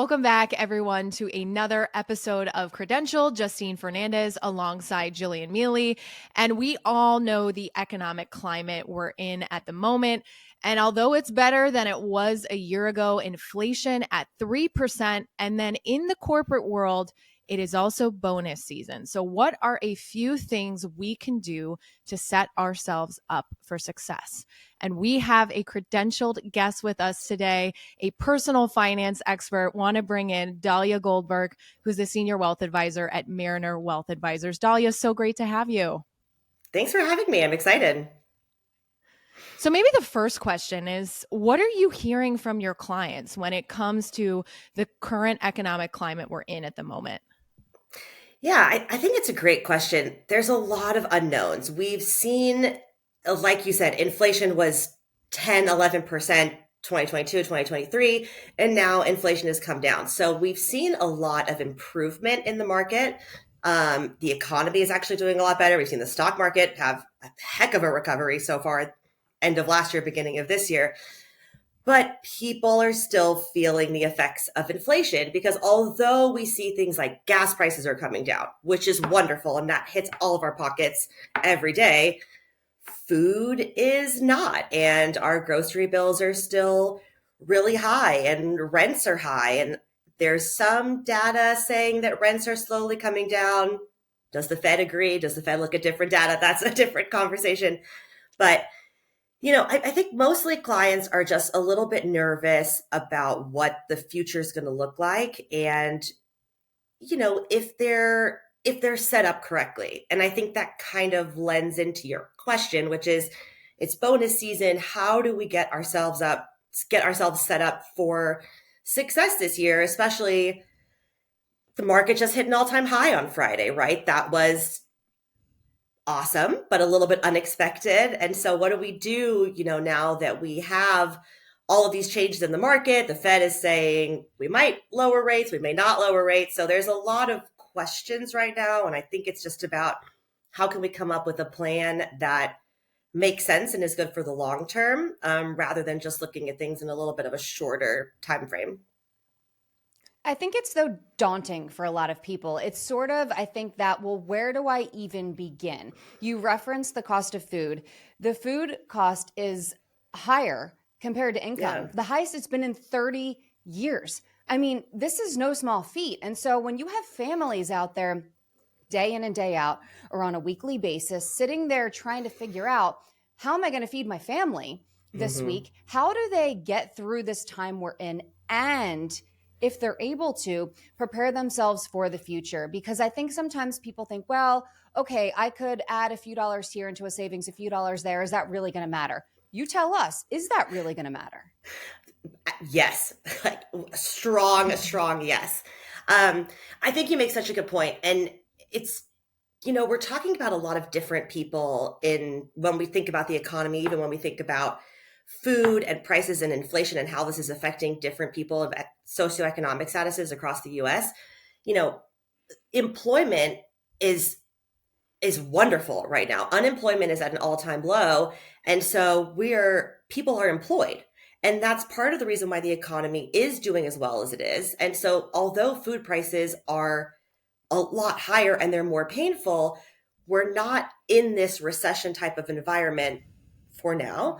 Welcome back, everyone, to another episode of Credential. Justine Fernandez alongside Jillian Mealy. And we all know the economic climate we're in at the moment. And although it's better than it was a year ago, inflation at 3%, and then in the corporate world, it is also bonus season. So, what are a few things we can do to set ourselves up for success? And we have a credentialed guest with us today, a personal finance expert. Want to bring in Dahlia Goldberg, who's the senior wealth advisor at Mariner Wealth Advisors. Dahlia, so great to have you. Thanks for having me. I'm excited. So maybe the first question is, what are you hearing from your clients when it comes to the current economic climate we're in at the moment? Yeah, I think it's a great question. There's a lot of unknowns. We've seen, like you said, inflation was 10, 11%, 2022, 2023, and now inflation has come down. So we've seen a lot of improvement in the market. The economy is actually doing a lot better. We've seen the stock market have a heck of a recovery so far, end of last year, beginning of this year. But people are still feeling the effects of inflation because although we see things like gas prices are coming down, which is wonderful, and that hits all of our pockets every day, food is not. And our grocery bills are still really high and rents are high. And there's some data saying that rents are slowly coming down. Does the Fed agree? Does the Fed look at different data? That's a different conversation. But I think mostly clients are just a little bit nervous about what the future is going to look like, and if they're set up correctly. And I think that kind of lends into your question, which is, it's bonus season. How do we get ourselves set up for success this year? Especially the market just hit an all-time high on Friday, right? That was awesome, but a little bit unexpected. And so what do we do, now that we have all of these changes in the market? The Fed is saying we might lower rates, we may not lower rates. So there's a lot of questions right now. And I think it's just about how can we come up with a plan that makes sense and is good for the long term, rather than just looking at things in a little bit of a shorter time frame. I think it's though daunting for a lot of people. It's sort of, I think that, well, where do I even begin? You referenced the cost of food. The food cost is higher compared to income, Yeah. the highest it's been in 30 years. I mean, this is no small feat. And so when you have families out there day in and day out or on a weekly basis, sitting there trying to figure out, how am I going to feed my family this hmm week? How do they get through this time we're in? And if they're able to prepare themselves for the future, because I think sometimes people think, well, okay, I could add a few dollars here into a savings, a few dollars there. Is that really going to matter? You tell us, is that really going to matter? Yes, like strong yes. I think you make such a good point, and it's we're talking about a lot of different people in when we think about the economy, even when we think about food and prices and inflation and how this is affecting different people of socioeconomic statuses across the US. You know, employment is is wonderful right now. Unemployment is at an all-time low, and so we're people are employed. And that's part of the reason why the economy is doing as well as it is. And so although food prices are a lot higher and they're more painful, we're not in this recession type of environment for now,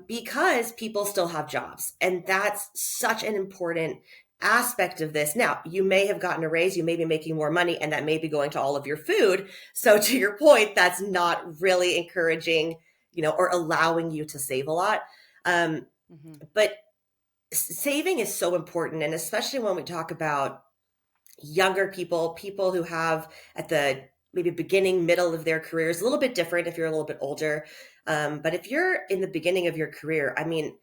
because people still have jobs. And that's such an important aspect of this. Now, you may have gotten a raise, you may be making more money, and that may be going to all of your food. So, to your point, that's not really encouraging, or allowing you to save a lot. Um, Mhm. but saving is so important. And especially when we talk about younger people who have at the maybe beginning, middle of their careers, a little bit different if you're a little bit older. But if you're in the beginning of your career, I mean,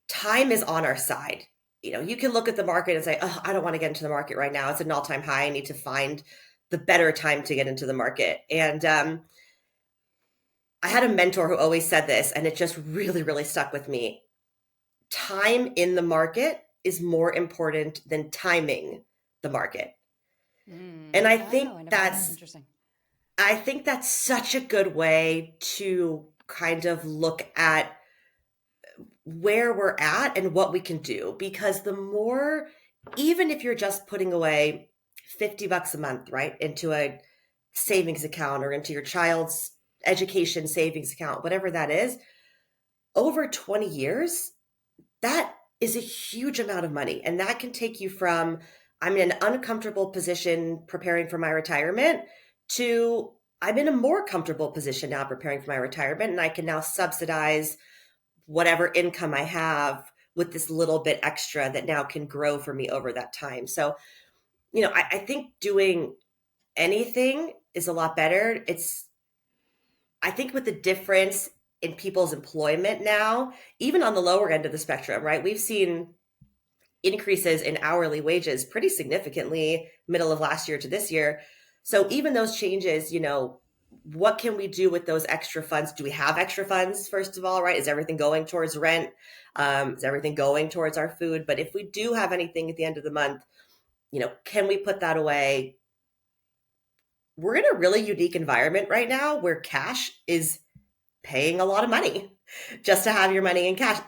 time is on our side. You can look at the market and say, oh, I don't want to get into the market right now. It's an all-time high. I need to find the better time to get into the market. And I had a mentor who always said this, and it just really, really stuck with me. Time in the market is more important than timing the market. And I think Oh, I never, that's that's interesting. I think that's such a good way to kind of look at where we're at and what we can do, because the more even if you're just putting away $50 a month, right, into a savings account or into your child's education savings account, whatever that is, over 20 years, that is a huge amount of money. And that can take you from, I'm in an uncomfortable position preparing for my retirement, to I'm in a more comfortable position now preparing for my retirement. And I can now subsidize whatever income I have with this little bit extra that now can grow for me over that time. So, I think doing anything is a lot better. I think with the difference in people's employment now, even on the lower end of the spectrum, right? We've seen increases in hourly wages pretty significantly middle of last year to this year. So even those changes, what can we do with those extra funds? Do we have extra funds, first of all, right? Is everything going towards rent? Is everything going towards our food? But if we do have anything at the end of the month, can we put that away? We're in a really unique environment right now where cash is paying a lot of money just to have your money in cash.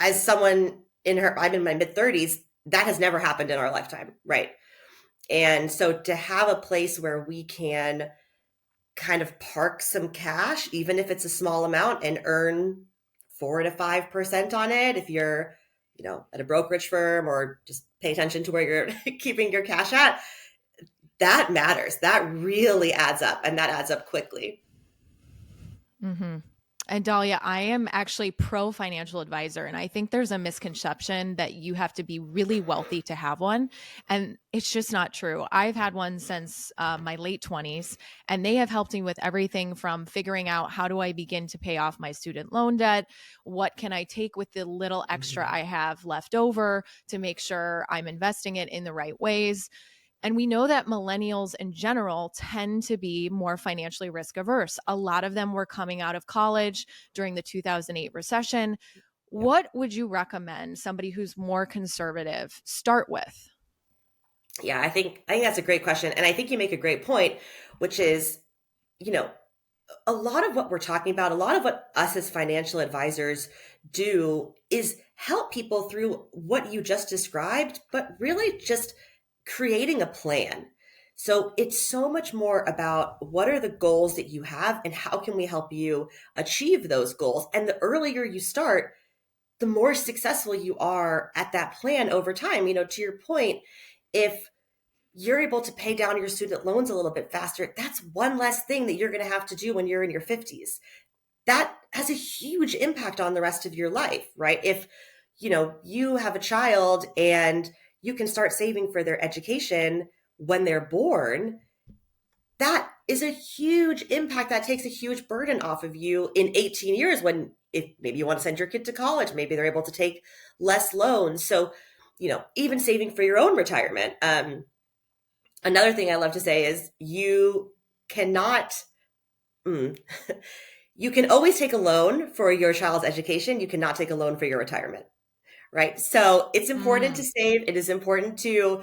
As someone I'm in my mid 30s, that has never happened in our lifetime, right? And so to have a place where we can kind of park some cash, even if it's a small amount, and earn 4 to 5% on it, if you're, at a brokerage firm, or just pay attention to where you're keeping your cash at, that matters. That really adds up, and that adds up quickly. Mm-hmm. And Dahlia, I am actually pro financial advisor. And I think there's a misconception that you have to be really wealthy to have one. And it's just not true. I've had one since my late 20s, and they have helped me with everything from figuring out how do I begin to pay off my student loan debt? What can I take with the little extra I have left over to make sure I'm investing it in the right ways? And we know that millennials in general tend to be more financially risk averse. A lot of them were coming out of college during the 2008 recession. What would you recommend somebody who's more conservative start with? Yeah, I think that's a great question. And I think you make a great point, which is, you know, a lot of what we're talking about, a lot of what us as financial advisors do is help people through what you just described, but really just creating a plan. So it's so much more about what are the goals that you have and how can we help you achieve those goals. And the earlier you start, the more successful you are at that plan over time. To your point, if you're able to pay down your student loans a little bit faster, that's one less thing that you're going to have to do when you're in your 50s. That has a huge impact on the rest of your life, right? If, you have a child and you can start saving for their education when they're born, that is a huge impact. That takes a huge burden off of you in 18 years when, if maybe you want to send your kid to college, maybe they're able to take less loans. So, even saving for your own retirement. Another thing I love to say is you cannot, you can always take a loan for your child's education. You cannot take a loan for your retirement, right? So it's important to save. It is important to,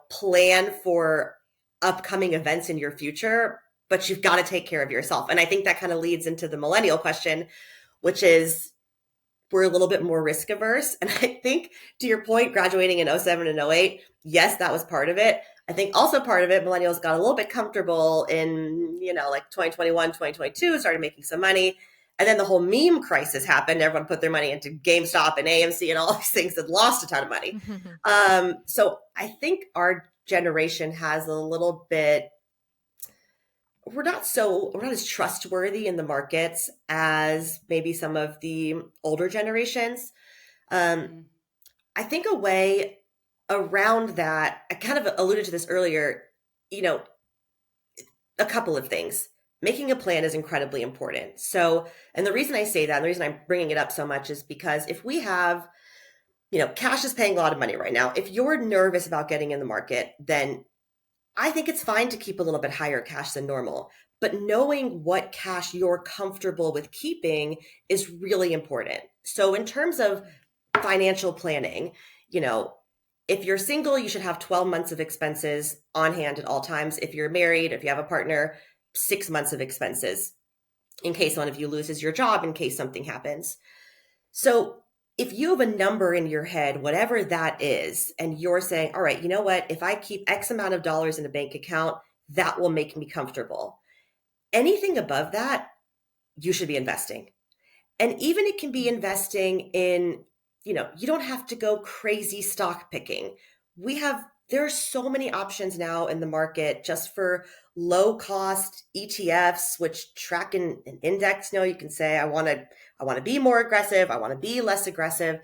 plan for upcoming events in your future, but you've got to take care of yourself. And I think that kind of leads into the millennial question, which is we're a little bit more risk averse. And I think to your point, graduating in 07 and 08, yes, that was part of it. I think also part of it, millennials got a little bit comfortable in, like 2021, 2022, started making some money. And then the whole meme crisis happened. Everyone put their money into GameStop and AMC and all these things and lost a ton of money. So I think our generation has a little bit, we're not as trustworthy in the markets as maybe some of the older generations. I think a way around that, I kind of alluded to this earlier, a couple of things. Making a plan is incredibly important. So, and the reason I say that, and the reason I'm bringing it up so much is because if we have, cash is paying a lot of money right now. If you're nervous about getting in the market, then I think it's fine to keep a little bit higher cash than normal. But knowing what cash you're comfortable with keeping is really important. So in terms of financial planning, if you're single, you should have 12 months of expenses on hand at all times. If you're married, if you have a partner, 6 months of expenses in case one of you loses your job, in case something happens. So if you have a number in your head, whatever that is, and you're saying, all right, you know what? If I keep X amount of dollars in a bank account, that will make me comfortable. Anything above that, you should be investing. And even it can be investing in, you don't have to go crazy stock picking. There are so many options now in the market just for low cost ETFs, which track an index. You can say, I want to be more aggressive. I want to be less aggressive.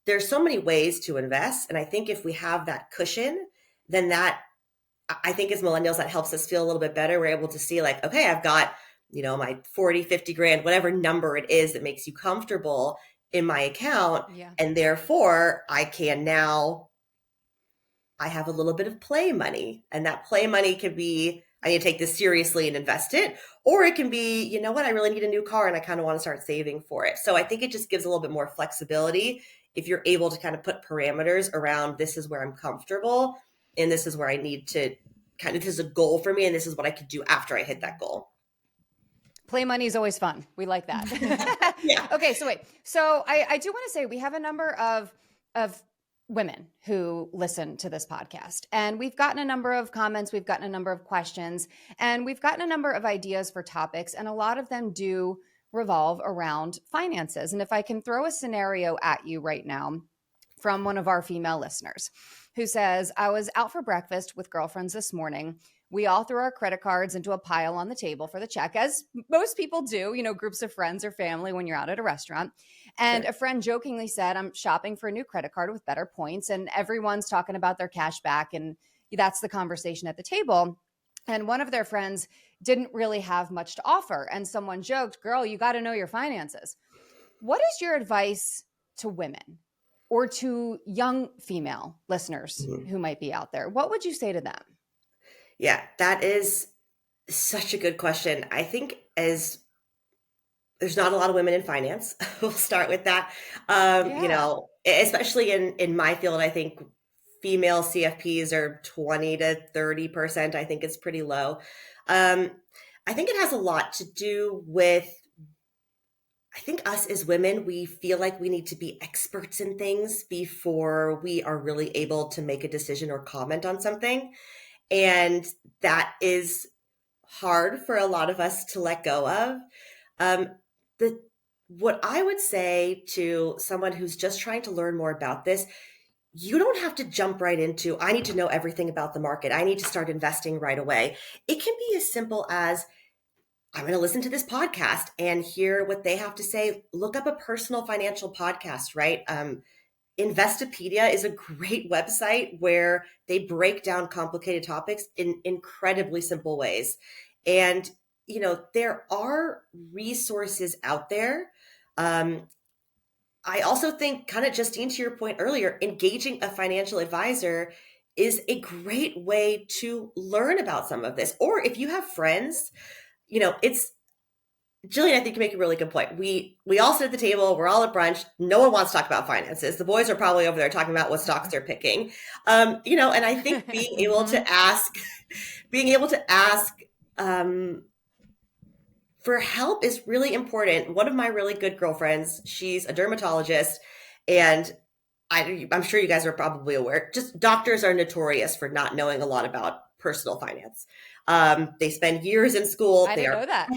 There's so many ways to invest. And I think if we have that cushion, then I think as millennials, that helps us feel a little bit better. We're able to see like, okay, I've got, my 40, 50 grand, whatever number it is that makes you comfortable in my account. Yeah. And therefore I have a little bit of play money, and that play money could be, I need to take this seriously and invest it. Or it can be, you know what, I really need a new car and I kind of want to start saving for it. So I think it just gives a little bit more flexibility if you're able to kind of put parameters around, this is where I'm comfortable and this is where I need to this is a goal for me and this is what I could do after I hit that goal. Play money is always fun. We like that. Yeah. Okay, so wait. So I do want to say we have a number of women who listen to this podcast, and we've gotten a number of comments, we've gotten a number of questions, and we've gotten a number of ideas for topics, and a lot of them do revolve around finances. And if I can throw a scenario at you right now from one of our female listeners who says, I was out for breakfast with girlfriends this morning. We all threw our credit cards into a pile on the table for the check, as most people do, groups of friends or family when you're out at a restaurant. And Sure. a friend jokingly said, I'm shopping for a new credit card with better points. And everyone's talking about their cash back. And that's the conversation at the table. And one of their friends didn't really have much to offer. And someone joked, girl, you got to know your finances. What is your advice to women or to young female listeners who might be out there? What would you say to them? Yeah, that is such a good question. I think there's not a lot of women in finance. We'll start with that. Especially in my field, I think female CFPs are 20 to 30%. I think it's pretty low. I think it has a lot to do with, I think us as women, we feel like we need to be experts in things before we are really able to make a decision or comment on something. And that is hard for a lot of us to let go of. What I would say to someone who's just trying to learn more about this, you don't have to jump right into, I need to know everything about the market. I need to start investing right away. It can be as simple as, I'm going to listen to this podcast and hear what they have to say. Look up a personal financial podcast, right? Investopedia is a great website where they break down complicated topics in incredibly simple ways. And, there are resources out there. I also think, kind of Justine, to your point earlier, engaging a financial advisor is a great way to learn about some of this. Or if you have friends, Jillian, I think you make a really good point. We all sit at the table. We're all at brunch. No one wants to talk about finances. The boys are probably over there talking about what stocks they're picking. And I think being able to ask for help is really important. One of my really good girlfriends, she's a dermatologist, and I'm sure you guys are probably aware, just doctors are notorious for not knowing a lot about personal finance. They spend years in school. I didn't know that.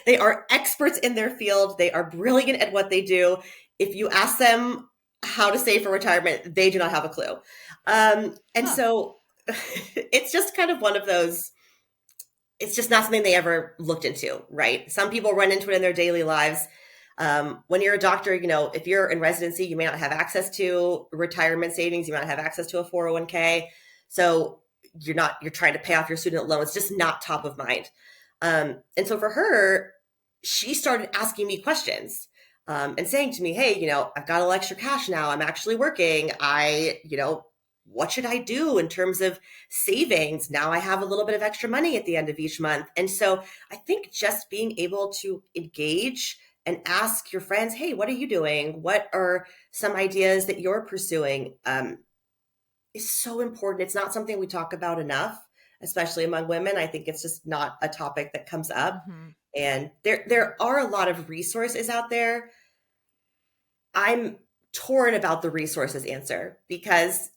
They are experts in their field. They are brilliant at what they do. If you ask them how to save for retirement, they do not have a clue. So it's just kind of one of those, it's just not something they ever looked into, right? Some people run into it in their daily lives. When you're a doctor, if you're in residency, you may not have access to retirement savings. You might not have access to a 401k. So you're trying to pay off your student loan. It's just not top of mind. And so for her, she started asking me questions, and saying to me, hey, I've got a little extra cash now. I'm actually working. What should I do in terms of savings? Now I have a little bit of extra money at the end of each month. And so I think just being able to engage and ask your friends, hey, what are you doing? What are some ideas that you're pursuing? Is so important. It's not something we talk about enough, especially among women. I think it's just not a topic that comes up. And there are a lot of resources out there. I'm torn about the resources answer because,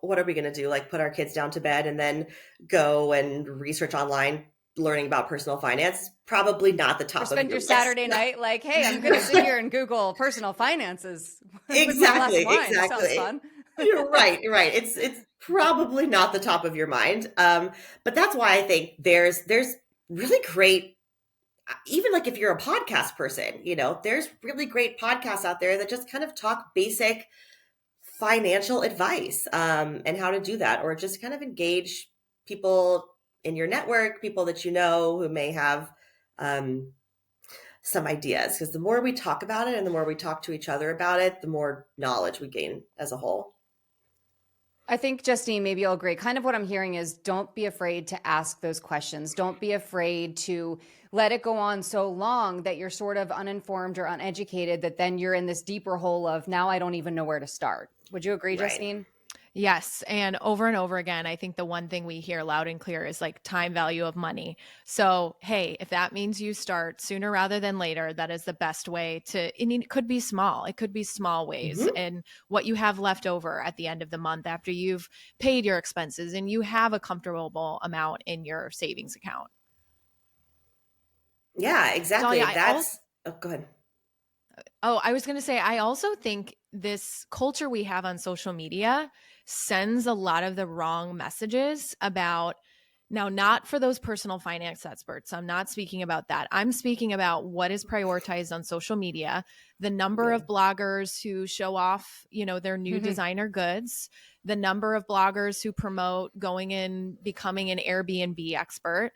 what are we going to do? Like put our kids down to bed and then go and research online learning about personal finance? Probably not the Or top of spend your your list. Saturday night like, hey, I'm going to sit here and Google personal finances with my glass of wine. Sounds fun. You're right. You're right. It's probably not the top of your mind. But that's why I think there's really great, even like if you're a podcast person, there's really great podcasts out there that just kind of talk basic financial advice, and how to do that, or just kind of engage people in your network, people that who may have some ideas. Because the more we talk about it and the more we talk to each other about it, the more knowledge we gain as a whole. I think, Justine, maybe you'll agree. Kind of what I'm hearing is don't be afraid to ask those questions. Don't be afraid to let it go on so long that you're sort of uninformed or uneducated, that then you're in this deeper hole of now I don't even know where to start. Would you agree, Right. Justine? Yes. And over again, I think the one thing we hear loud and clear is like time value of money. So, hey, if that means you start sooner rather than later, that is the best way to, and it could be small. It could be small ways, and what you have left over at the end of the month after you've paid your expenses and you have a comfortable amount in your savings account. Yeah, exactly. Dahlia, Go ahead. I was going to say, I also think this culture we have on social media sends a lot of the wrong messages about, now, not for those personal finance experts. I'm not speaking about that. I'm speaking about what is prioritized on social media, the number of bloggers who show off, their new designer goods, the number of bloggers who promote going and becoming an Airbnb expert.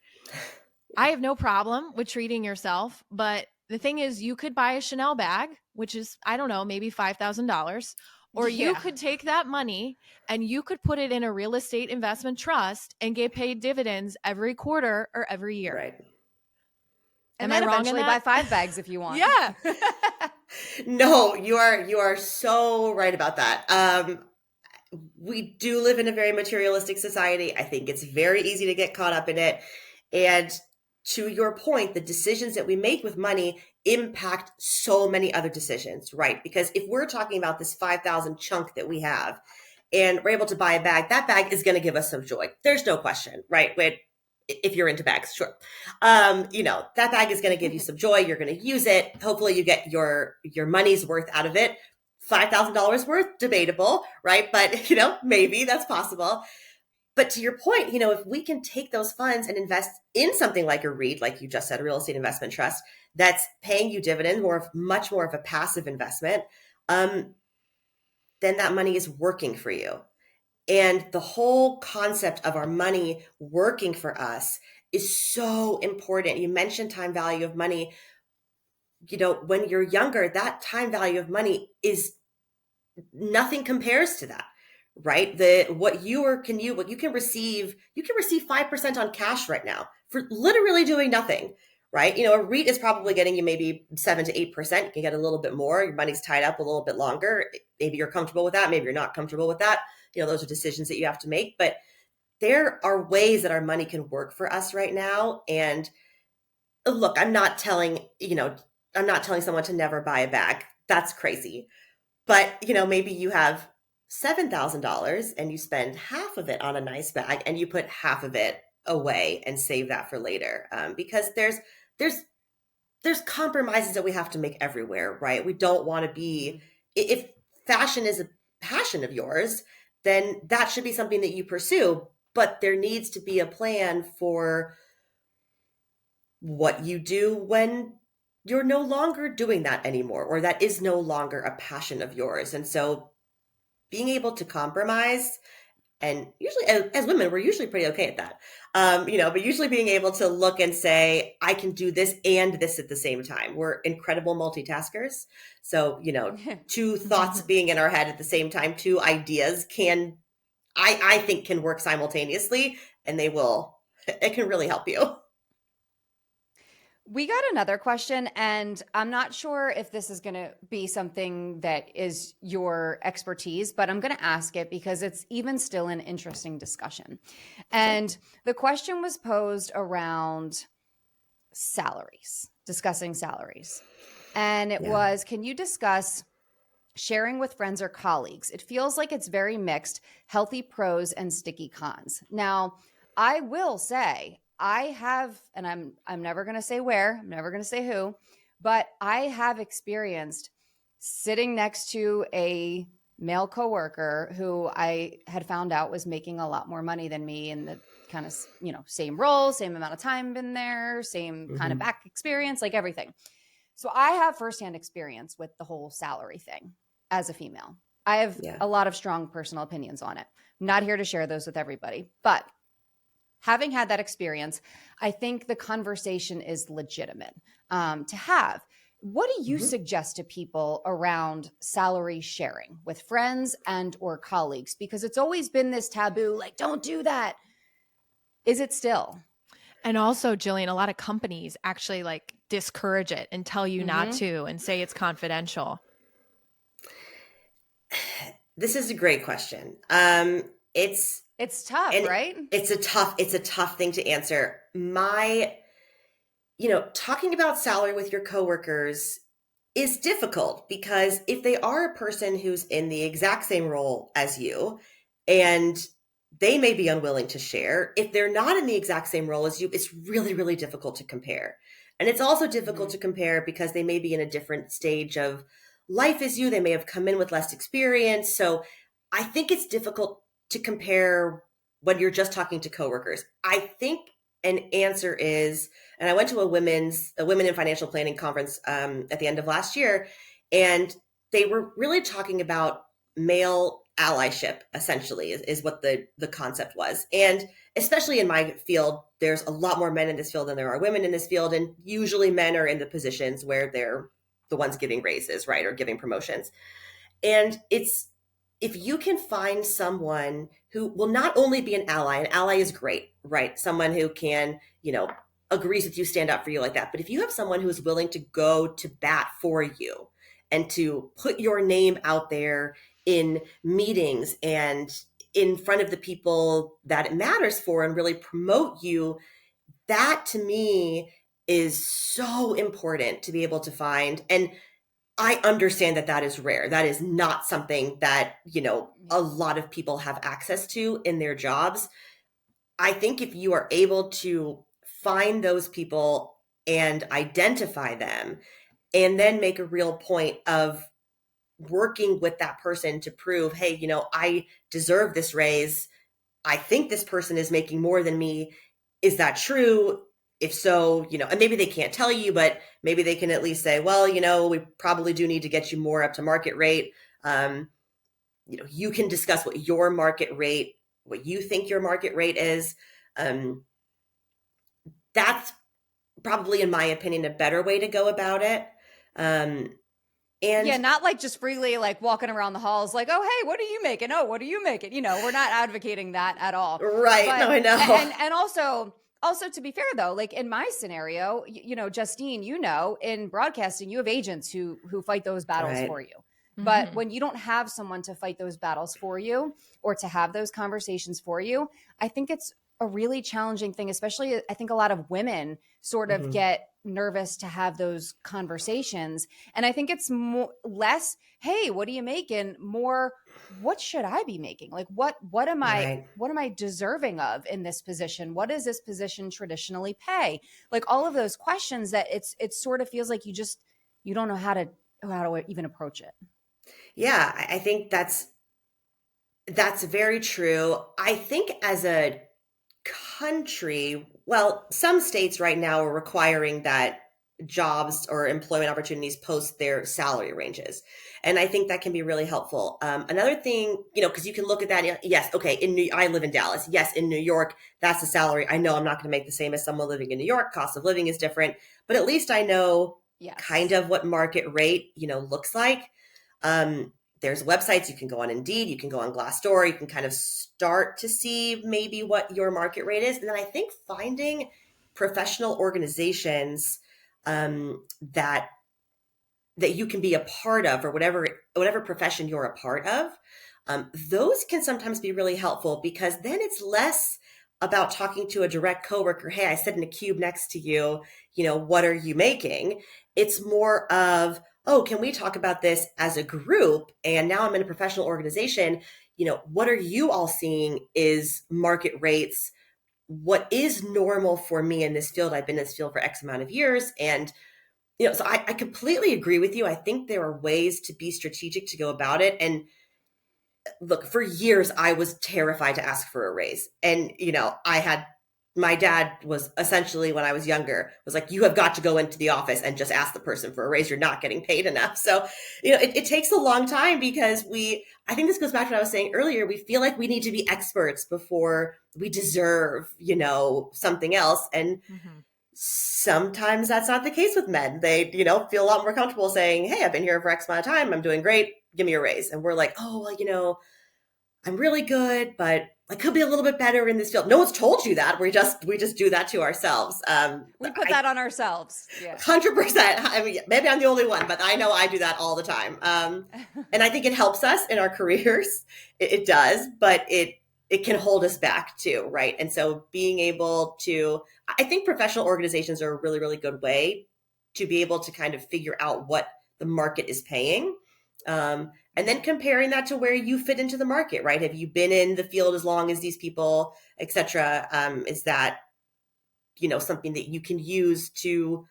I have no problem with treating yourself, but the thing is, you could buy a Chanel bag, which is, I don't know, maybe $5,000, or you could take that money and you could put it in a real estate investment trust and get paid dividends every quarter or every year. Right. And Am then I wrong eventually in buy that? 5 bags if you want. Yeah. No, you are so right about that. We do live in a very materialistic society. I think it's very easy to get caught up in it. And to your point, the decisions that we make with money impact so many other decisions, right? Because if we're talking about this 5,000 chunk that we have and we're able to buy a bag, that bag is going to give us some joy. There's no question, right? If you're into bags, sure. That bag is going to give you some joy. You're going to use it. Hopefully you get your money's worth out of it. $5,000 worth, debatable, right? But, maybe that's possible. But to your point, if we can take those funds and invest in something like a REIT, like you just said, a real estate investment trust, that's paying you dividends, much more of a passive investment, then that money is working for you. And the whole concept of our money working for us is so important. You mentioned time value of money. When you're younger, that time value of money is nothing compares to that, right? What you can receive 5% on cash right now for literally doing nothing, right? A REIT is probably getting you maybe 7 to 8%. You can get a little bit more. Your money's tied up a little bit longer. Maybe you're comfortable with that. Maybe you're not comfortable with that. Those are decisions that you have to make. But there are ways that our money can work for us right now. And look, I'm not telling someone to never buy a bag. That's crazy. But, maybe you have $7,000 and you spend half of it on a nice bag and you put half of it away and save that for later. Because there's compromises that we have to make everywhere, right? We don't want to be, if fashion is a passion of yours, then that should be something that you pursue. But there needs to be a plan for what you do when you're no longer doing that anymore, or that is no longer a passion of yours. And so being able to compromise, and usually as women, we're usually pretty okay at that. But usually being able to look and say, I can do this and this at the same time. We're incredible multitaskers. So, two thoughts being in our head at the same time, two ideas I think can work simultaneously, and it can really help you. We got another question, and I'm not sure if this is going to be something that is your expertise, but I'm going to ask it because it's even still an interesting discussion. And the question was posed around salaries, discussing salaries. And it was, can you discuss sharing with friends or colleagues. It feels like it's very mixed, healthy pros and sticky cons. Now, I will say I have, and I'm never going to say where, I'm never going to say who, but I have experienced sitting next to a male coworker who I had found out was making a lot more money than me in the kind of, same role, same amount of time been there, same kind of back experience, like everything. So I have firsthand experience with the whole salary thing as a female. I have a lot of strong personal opinions on it. I'm not here to share those with everybody, but having had that experience, I think the conversation is legitimate to have. What do you suggest to people around salary sharing with friends and or colleagues? Because it's always been this taboo, like, don't do that. Is it still? And also, Jillian, a lot of companies actually like discourage it and tell you not to and say it's confidential. This is a great question. It's tough, right? It's a tough thing to answer. Talking about salary with your coworkers is difficult because if they are a person who's in the exact same role as you and they may be unwilling to share, if they're not in the exact same role as you, it's really, really difficult to compare. And it's also difficult to compare because they may be in a different stage of life as you. They may have come in with less experience. So I think it's difficult to compare when you're just talking to coworkers. I think an answer is, and I went to a women in financial planning conference at the end of last year, and they were really talking about male allyship, essentially, is what the concept was. And especially in my field, there's a lot more men in this field than there are women in this field. And usually men are in the positions where they're the ones giving raises, right, or giving promotions. And if you can find someone who will not only be an ally is great, right? Someone who can, agrees with you, stand up for you like that. But if you have someone who is willing to go to bat for you and to put your name out there in meetings and in front of the people that it matters for and really promote you, that to me is so important to be able to find. And I understand that is rare. That is not something that, a lot of people have access to in their jobs. I think if you are able to find those people and identify them and then make a real point of working with that person to prove, hey, I deserve this raise. I think this person is making more than me. Is that true? If so, and maybe they can't tell you, but maybe they can at least say, well, we probably do need to get you more up to market rate. You can discuss what you think your market rate is. That's probably, in my opinion, a better way to go about it. And not like just freely like walking around the halls like, oh, hey, what are you making? Oh, what are you making? We're not advocating that at all. Right. No, I know. And also to be fair though, like in my scenario, Justine, in broadcasting, you have agents who fight those battles for you. But when you don't have someone to fight those battles for you or to have those conversations for you, I think it's a really challenging thing, especially I think a lot of women sort of get nervous to have those conversations. And I think it's less, hey, what are you making? More, what should I be making? Like what am I deserving of in this position? What does this position traditionally pay? Like all of those questions that it sort of feels like you don't know how to even approach it. Yeah, I think that's very true. I think as a country, well, some states right now are requiring that jobs or employment opportunities post their salary ranges. And I think that can be really helpful. Another thing, because you can look at that. Yes. Okay. I live in Dallas. Yes. In New York, that's the salary. I know I'm not going to make the same as someone living in New York. Cost of living is different, but at least I know kind of what market rate, looks like. There's websites you can go on Indeed, you can go on Glassdoor, you can kind of start to see maybe what your market rate is. And then I think finding professional organizations that you can be a part of, or whatever profession you're a part of, those can sometimes be really helpful because then it's less about talking to a direct coworker. Hey, I sit in a cube next to you, what are you making? It's more of, oh, can we talk about this as a group? And now I'm in a professional organization. What are you all seeing is market rates? What is normal for me in this field? I've been in this field for X amount of years. And, so I completely agree with you. I think there are ways to be strategic to go about it. And look, for years, I was terrified to ask for a raise. And, my dad was essentially, when I was younger, was like, you have got to go into the office and just ask the person for a raise. You're not getting paid enough. So, it takes a long time because I think this goes back to what I was saying earlier. We feel like we need to be experts before we deserve, something else. And sometimes that's not the case with men. They, feel a lot more comfortable saying, hey, I've been here for X amount of time. I'm doing great. Give me a raise. And we're like, oh, well, I'm really good, but I could be a little bit better in this field. No one's told you that. We just do that to ourselves. We put that on ourselves. Yeah. 100%. I mean, maybe I'm the only one, but I know I do that all the time. And I think it helps us in our careers. It does, but it can hold us back too, right? And so being able to, I think professional organizations are a really, really good way to be able to kind of figure out what the market is paying. And then comparing that to where you fit into the market, right? Have you been in the field as long as these people, et cetera? Is that, something that you can use to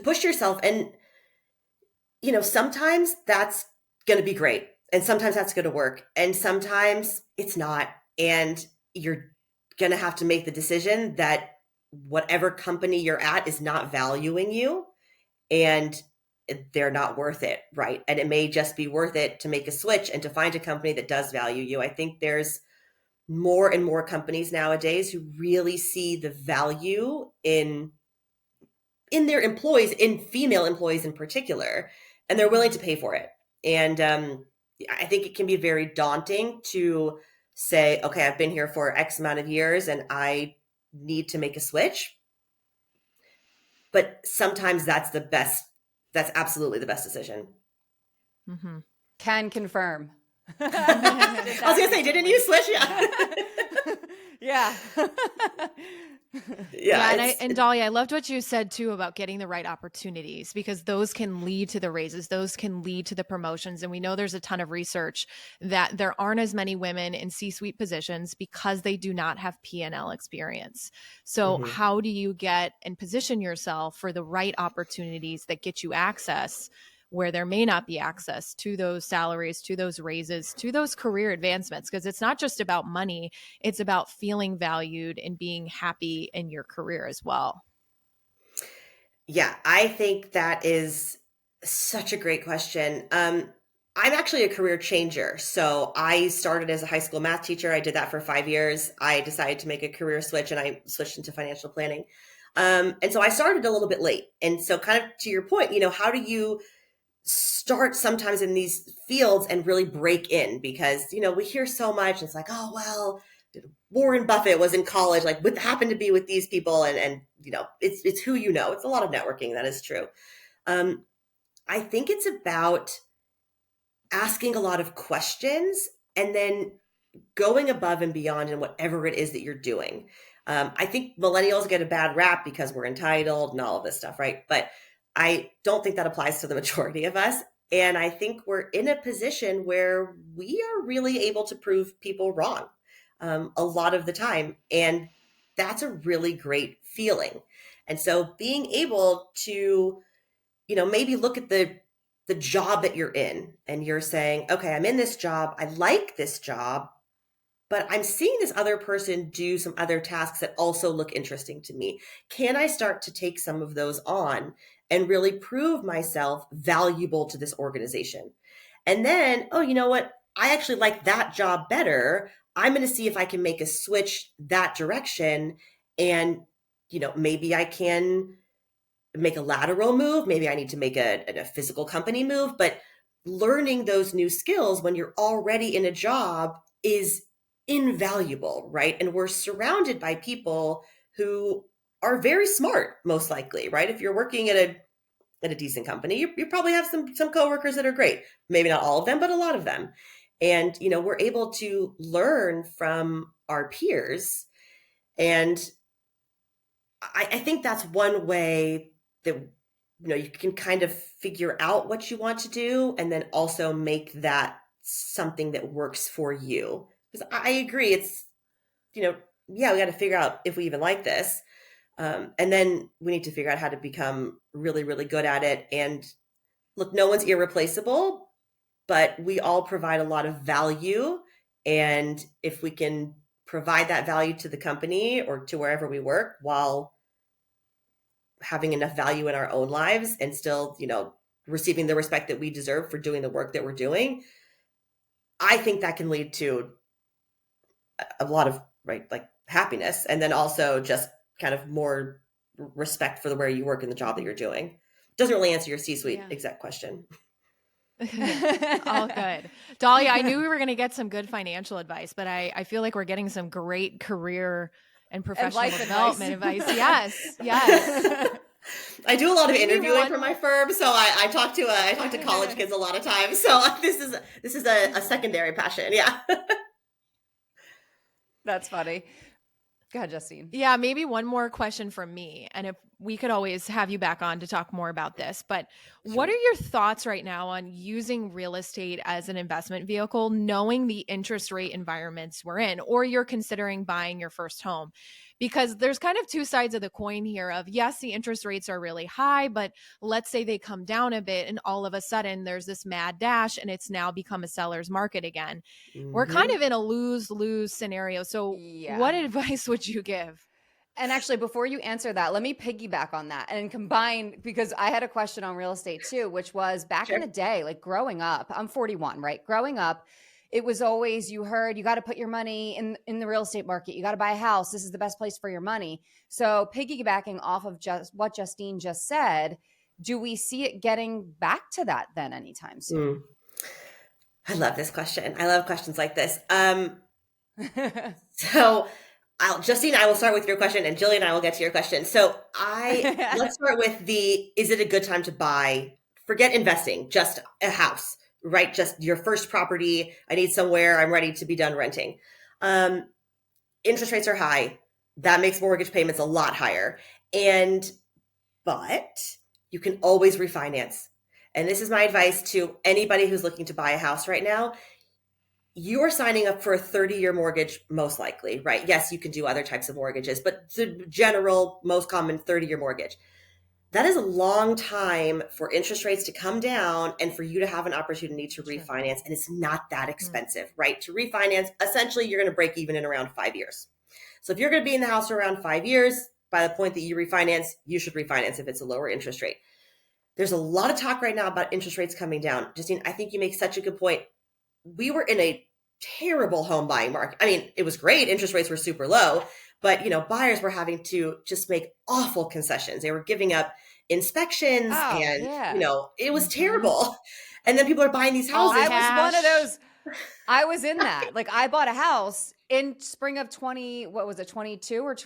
push yourself? And, sometimes that's going to be great. And sometimes that's going to work. And sometimes it's not. And you're going to have to make the decision that whatever company you're at is not valuing you. And they're not worth it, right? And it may just be worth it to make a switch and to find a company that does value you. I think there's more and more companies nowadays who really see the value in their employees, in female employees in particular, and they're willing to pay for it. And I think it can be very daunting to say, okay, I've been here for X amount of years and I need to make a switch. But sometimes that's absolutely the best decision. Mm-hmm. Can confirm. I was going to say, didn't you switch? Yeah. Yeah. And Dahlia, I loved what you said too about getting the right opportunities, because those can lead to the raises, those can lead to the promotions. And we know there's a ton of research that there aren't as many women in C-suite positions because they do not have P&L experience. So how do you get and position yourself for the right opportunities that get you access where there may not be access to those salaries, to those raises, to those career advancements? Because it's not just about money, it's about feeling valued and being happy in your career as well. Yeah, I think that is such a great question. I'm actually a career changer. So I started as a high school math teacher. I did that for 5 years. I decided to make a career switch and I switched into financial planning. And so I started a little bit late. And so kind of to your point, how do you start sometimes in these fields and really break in? Because, we hear so much. It's like, oh, well, Warren Buffett was in college, like what happened to be with these people. And it's who it's a lot of networking. That is true. I think it's about asking a lot of questions and then going above and beyond in whatever it is that you're doing. I think millennials get a bad rap because we're entitled and all of this stuff, right? But I don't think that applies to the majority of us. And I think we're in a position where we are really able to prove people wrong a lot of the time. And that's a really great feeling. And so being able to, maybe look at the job that you're in and you're saying, okay, I'm in this job. I like this job, but I'm seeing this other person do some other tasks that also look interesting to me. Can I start to take some of those on and really prove myself valuable to this organization? And then, oh, you know what? I actually like that job better. I'm going to see if I can make a switch that direction. And, maybe I can make a lateral move. Maybe I need to make a physical company move. But learning those new skills when you're already in a job is invaluable, right? And we're surrounded by people who are very smart, most likely, right? If you're working at a decent company, you probably have some coworkers that are great. Maybe not all of them, but a lot of them. And, we're able to learn from our peers. And I think that's one way that you can kind of figure out what you want to do and then also make that something that works for you. Because I agree, it's, yeah, we got to figure out if we even like this. And then we need to figure out how to become really, really good at it. And look, no one's irreplaceable, but we all provide a lot of value. And if we can provide that value to the company or to wherever we work while having enough value in our own lives and still, receiving the respect that we deserve for doing the work that we're doing, I think that can lead to a lot of, right, like happiness. And then also just kind of more respect for where you work and the job that you're doing. Doesn't really answer your C-suite exec question. All good. Dahlia, I knew we were going to get some good financial advice, but I feel like we're getting some great career and professional development advice. Yes. I do a lot of interviewing for my firm, so I talk to college kids a lot of times. So this is a secondary passion. Yeah. That's funny. Go ahead, Justine. Yeah, maybe one more question from me. And if we could always have you back on to talk more about this, but what are your thoughts right now on using real estate as an investment vehicle, knowing the interest rate environments we're in, or you're considering buying your first home? Because there's kind of two sides of the coin here of, yes, the interest rates are really high, but let's say they come down a bit and all of a sudden there's this mad dash and it's now become a seller's market again. Mm-hmm. We're kind of in a lose-lose scenario. So what advice would you give? And actually, before you answer that, let me piggyback on that and combine, because I had a question on real estate too, which was back in the day, like growing up, I'm 41, right? Growing up, it was always, you heard, you got to put your money in the real estate market. You got to buy a house. This is the best place for your money. So piggybacking off of just what Justine just said, do we see it getting back to that then anytime soon? I love this question. I love questions like this. So Justine, I will start with your question, and Jillian and I will get to your question. So let's start with is it a good time to buy, forget investing, just a house, right? Just your first property. I need somewhere. I'm ready to be done renting. Interest rates are high. That makes mortgage payments a lot higher. But you can always refinance. And this is my advice to anybody who's looking to buy a house right now. You are signing up for a 30-year mortgage, most likely, right? Yes, you can do other types of mortgages, but the general, most common 30-year mortgage. That is a long time for interest rates to come down and for you to have an opportunity to refinance. And it's not that expensive, right? To refinance, essentially, you're going to break even in around 5 years. So if you're going to be in the house for around 5 years, by the point that you refinance, you should refinance if it's a lower interest rate. There's a lot of talk right now about interest rates coming down. Justine, I think you make such a good point. We were in a terrible home buying market. I mean, it was great. Interest rates were super low, but buyers were having to just make awful concessions. They were giving up inspections it was terrible. And then people are buying these houses. I was one of those. I was in that. Like I bought a house in spring of 22 or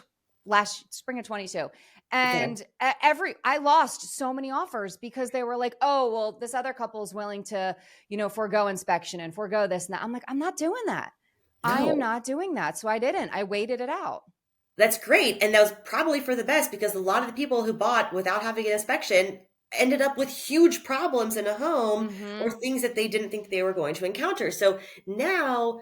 last spring of 22. And I lost so many offers because they were like, oh, well, this other couple is willing to, forego inspection and forego this and that. I'm like, I'm not doing that. No. I am not doing that. So I didn't. I waited it out. That's great. And that was probably for the best because a lot of the people who bought without having an inspection ended up with huge problems in a home or things that they didn't think they were going to encounter. So now,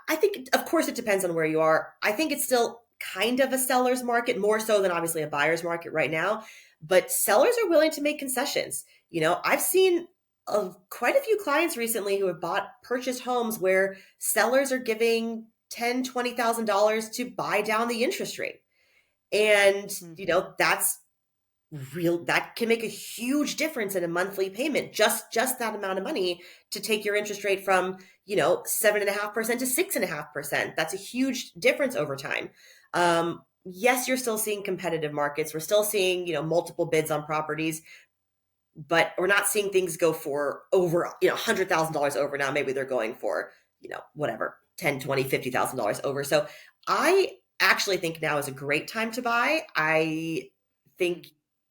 I think, of course, it depends on where you are. I think it's still kind of a seller's market, more so than obviously a buyer's market right now, but sellers are willing to make concessions. I've seen quite a few clients recently who have purchased homes where sellers are giving $10,000, $20,000 to buy down the interest rate. And, that's real. That can make a huge difference in a monthly payment, just that amount of money to take your interest rate from, 7.5% to 6.5%. That's a huge difference over time. Yes, you're still seeing competitive markets. We're still seeing, multiple bids on properties, but we're not seeing things go for over, $100,000 over now. Maybe they're going for, whatever, $10,000, $20,000, $50,000 over. So I actually think now is a great time to buy. I think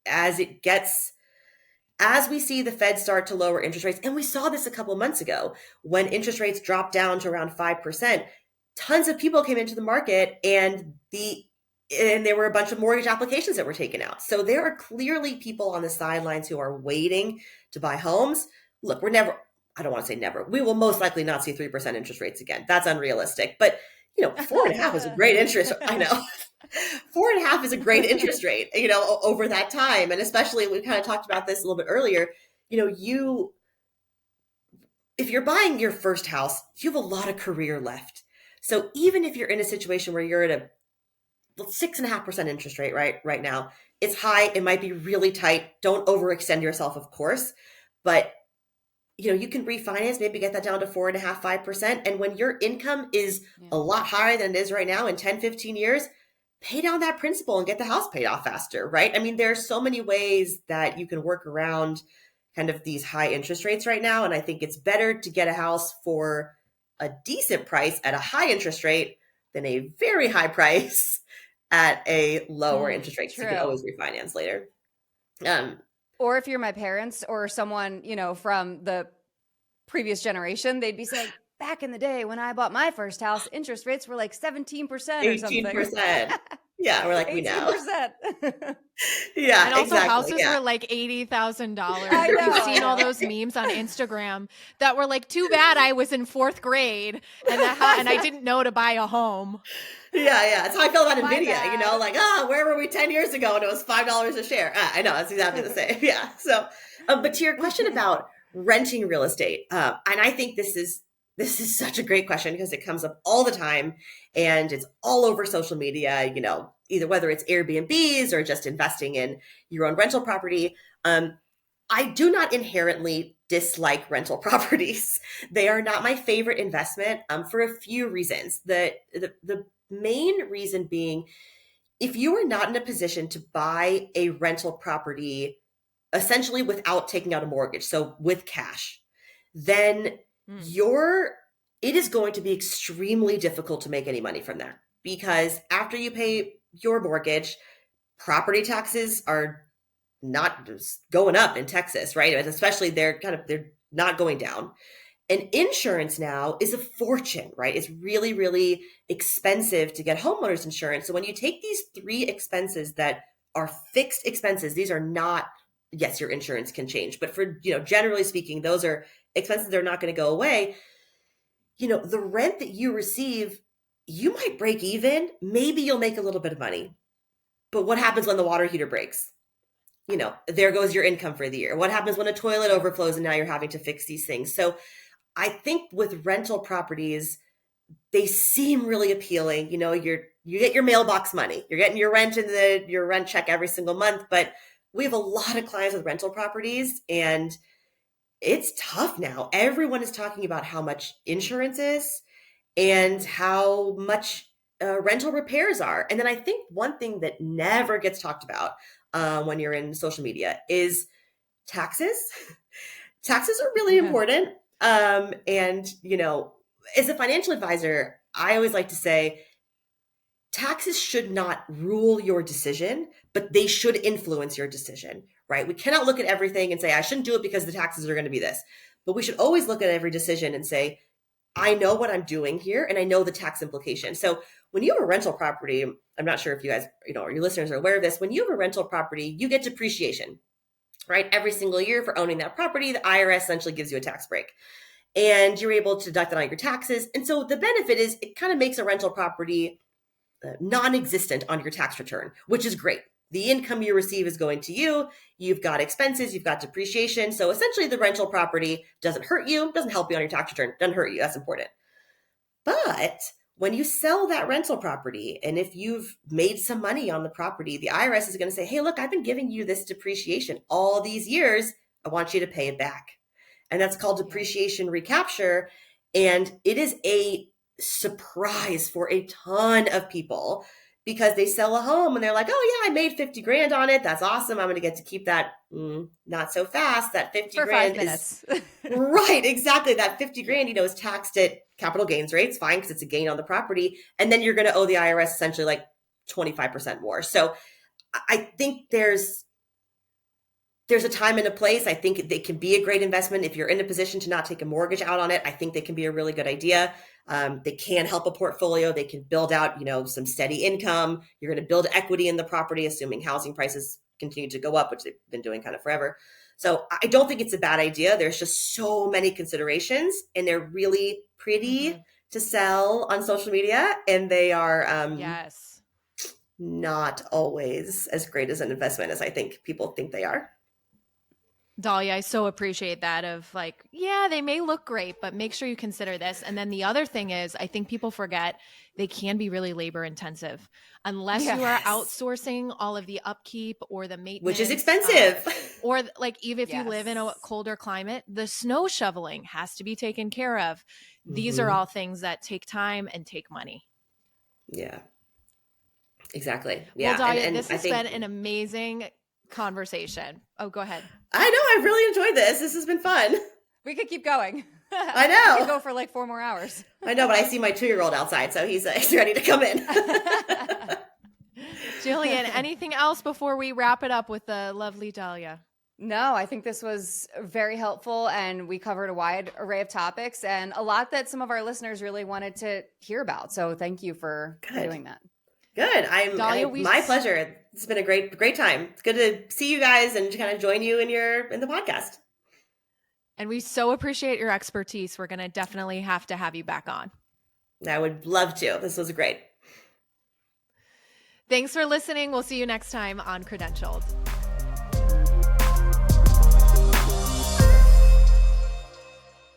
as we see the Fed start to lower interest rates, and we saw this a couple of months ago when interest rates dropped down to around 5%, tons of people came into the market and the and there were a bunch of mortgage applications that were taken out. So there are clearly people on the sidelines who are waiting to buy homes. Look, I don't want to say never. We will most likely not see 3% interest rates again. That's unrealistic. But, 4.5 is a great interest. I know. 4.5 is a great interest rate, over that time. And especially, we kind of talked about this a little bit earlier, if you're buying your first house, you have a lot of career left. So even if you're in a situation where you're at a 6.5% interest rate right now, it's high. It might be really tight. Don't overextend yourself, of course, but you can refinance, maybe get that down to 4.5%, 5%. And when your income is a lot higher than it is right now in 10, 15 years, pay down that principal and get the house paid off faster, right? I mean, there are so many ways that you can work around kind of these high interest rates right now. And I think it's better to get a house for a decent price at a high interest rate than a very high price at a lower interest rate. So you can always refinance later. Or if you're my parents or someone, from the previous generation, they'd be saying, back in the day when I bought my first house, interest rates were like 17% or something. 18%. Yeah, we're like, 18%. We know. Yeah, and also exactly, houses were like $80,000. I know. You've seen all those memes on Instagram that were like, too bad I was in 4th grade and I didn't know to buy a home. Yeah. That's how I feel about NVIDIA, like, where were we 10 years ago and it was $5 a share? I know, it's exactly the same. Yeah. So, but to your question about renting real estate, and I think this is such a great question because it comes up all the time and it's all over social media, either whether it's Airbnbs or just investing in your own rental property. I do not inherently dislike rental properties. They are not my favorite investment for a few reasons. The main reason being, if you are not in a position to buy a rental property essentially without taking out a mortgage, so with cash, then it is going to be extremely difficult to make any money from that, because after you pay your mortgage, property taxes are not just going up in Texas, right? Especially they're not going down. And insurance now is a fortune, right? It's really, really expensive to get homeowners insurance. So when you take these 3 expenses that are fixed expenses, these are not, yes, your insurance can change, but for, generally speaking, those are expenses that are not going to go away. The rent that you receive, you might break even. Maybe you'll make a little bit of money. But what happens when the water heater breaks? There goes your income for the year. What happens when a toilet overflows and now you're having to fix these things? So I think with rental properties, they seem really appealing. You get your mailbox money. You're getting your rent and your rent check every single month. But we have a lot of clients with rental properties, and it's tough now. Everyone is talking about how much insurance is and how much rental repairs are. And then I think one thing that never gets talked about when you're in social media is taxes. Taxes are really important. And, as a financial advisor, I always like to say taxes should not rule your decision, but they should influence your decision, right? We cannot look at everything and say, I shouldn't do it because the taxes are going to be this. But we should always look at every decision and say, I know what I'm doing here and I know the tax implication. So when you have a rental property, I'm not sure if you guys, or your listeners are aware of this, when you have a rental property, you get depreciation, right? Every single year for owning that property, the IRS essentially gives you a tax break. And you're able to deduct it on your taxes. And so the benefit is it kind of makes a rental property non-existent on your tax return, which is great. The income you receive is going to you. You've got expenses, you've got depreciation. So essentially the rental property doesn't hurt you, doesn't help you on your tax return, doesn't hurt you. That's important. But when you sell that rental property, and if you've made some money on the property, the IRS is going to say, hey, look, I've been giving you this depreciation all these years. I want you to pay it back. And that's called depreciation recapture. And it is a surprise for a ton of people because they sell a home and they're like, oh yeah, I made 50 grand on it. That's awesome. I'm going to get to keep that. Not so fast. That 50 for grand 5 minutes. is right. Exactly. That 50 grand, is taxed at capital gains rates. Fine. Cause it's a gain on the property. And then you're going to owe the IRS essentially like 25% more. So I think there's there's a time and a place. I think they can be a great investment. If you're in a position to not take a mortgage out on it, I think they can be a really good idea. They can help a portfolio. They can build out, some steady income. You're going to build equity in the property, assuming housing prices continue to go up, which they've been doing kind of forever. So I don't think it's a bad idea. There's just so many considerations, and they're really pretty to sell on social media, and they are yes, not always as great as an investment as I think people think they are. Dahlia, I so appreciate that of like, yeah, they may look great, but make sure you consider this. And then the other thing is, I think people forget they can be really labor intensive unless you are outsourcing all of the upkeep or the maintenance. Which is expensive. Or like, even if you live in a colder climate, the snow shoveling has to be taken care of. These are all things that take time and take money. Yeah, exactly. Yeah. Well, Dahlia, this has been an amazing conversation. Oh, go ahead. I know. I've really enjoyed this. This has been fun. We could keep going. I know. We could go for like 4 more hours. I know, but I see my 2-year-old outside, so he's ready to come in. Jillian, anything else before we wrap it up with the lovely Dahlia? No, I think this was very helpful, and we covered a wide array of topics and a lot that some of our listeners really wanted to hear about. So thank you for doing that. Good. Dahlia, my pleasure. It's been a great time. It's good to see you guys and to kind of join you in the podcast. And we so appreciate your expertise. We're going to definitely have to have you back on. I would love to. This was great. Thanks for listening. We'll see you next time on Credentialed.